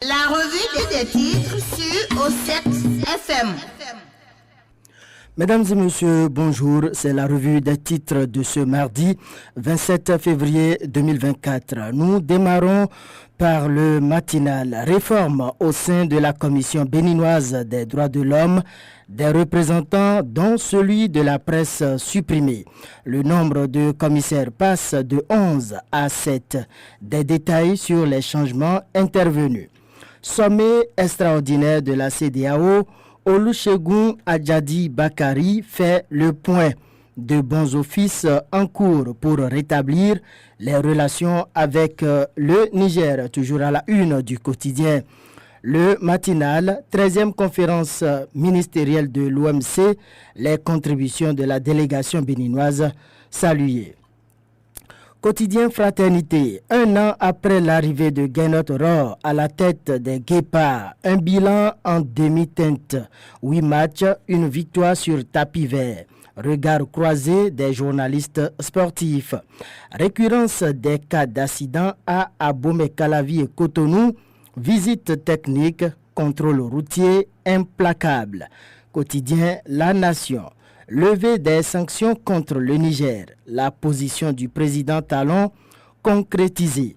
La revue des titres sur O7 FM. Mesdames et messieurs, bonjour. C'est la revue des titres de ce mardi 27 février 2024. Nous démarrons par le matinal. Réforme au sein de la Commission béninoise des droits de l'homme, des représentants dont celui de la presse supprimé. Le nombre de commissaires passe de 11 à 7. Des détails sur les changements intervenus. Sommet extraordinaire de la CEDEAO, Olusegun Adjadi Bakari fait le point. De bons offices en cours pour rétablir les relations avec le Niger, toujours à la une du quotidien. Le matinal, 13e conférence ministérielle de l'OMC, les contributions de la délégation béninoise saluées. Quotidien Fraternité, un an après l'arrivée de Gernot Rohr à la tête des Guépards, un bilan en demi-teinte, 8 matchs, une victoire sur tapis vert. Regard croisé des journalistes sportifs. Récurrence des cas d'accident à Abomey-Calavi et Cotonou, visite technique, contrôle routier implacable. Quotidien La Nation. Levée des sanctions contre le Niger. La position du président Talon concrétisée.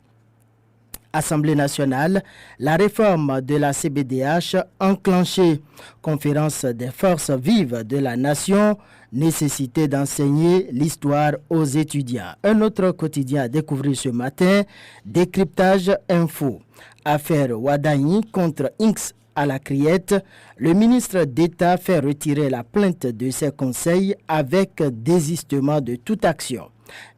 Assemblée nationale, la réforme de la CBDH enclenchée. Conférence des forces vives de la nation, nécessité d'enseigner l'histoire aux étudiants. Un autre quotidien à découvrir ce matin, décryptage info. Affaire Wadaini contre Inks à la criette, le ministre d'État fait retirer la plainte de ses conseils avec désistement de toute action.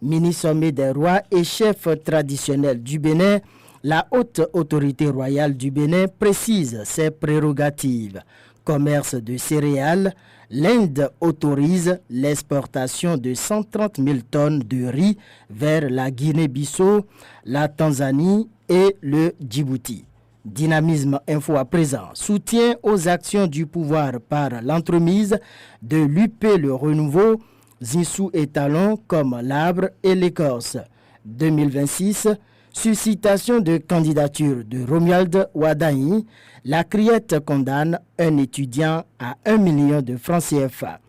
Mini-sommet des rois et chefs traditionnels du Bénin, la haute autorité royale du Bénin précise ses prérogatives. Commerce de céréales, l'Inde autorise l'exportation de 130 000 tonnes de riz vers la Guinée-Bissau, la Tanzanie et le Djibouti. Dynamisme info à présent. Soutien aux actions du pouvoir par l'entremise de l'UP Le Renouveau, Zinsou et Talon comme l'arbre et l'écorce. 2026, suscitation de candidature de Romuald Wadaini. La criette condamne un étudiant à 1 million de francs CFA.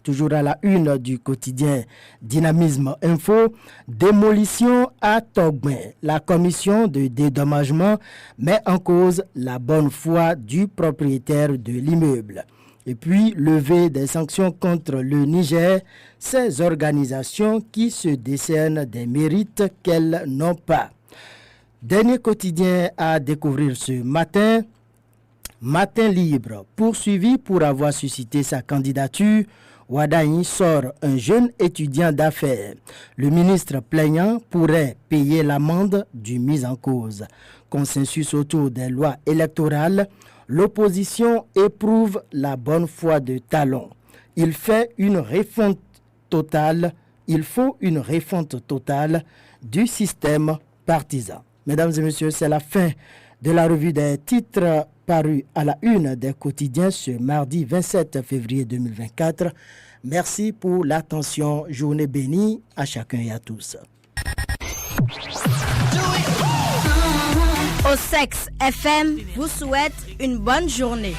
Toujours à la une du quotidien Dynamisme Info, démolition à Togben. La commission de dédommagement met en cause la bonne foi du propriétaire de l'immeuble. Et puis, levée des sanctions contre le Niger, ces organisations qui se décernent des mérites qu'elles n'ont pas. Dernier quotidien à découvrir ce matin, Matin libre, poursuivi pour avoir suscité sa candidature. Wadaini sort un jeune étudiant d'affaires. Le ministre plaignant pourrait payer l'amende du mis en cause. Consensus autour des lois électorales, l'opposition éprouve la bonne foi de Talon. Il faut une refonte totale du système partisan. Mesdames et messieurs, c'est la fin de la revue des titres parus à la une des quotidiens ce mardi 27 février 2024. Merci pour l'attention. Journée bénie à chacun et à tous. O6 FM vous souhaite une bonne journée.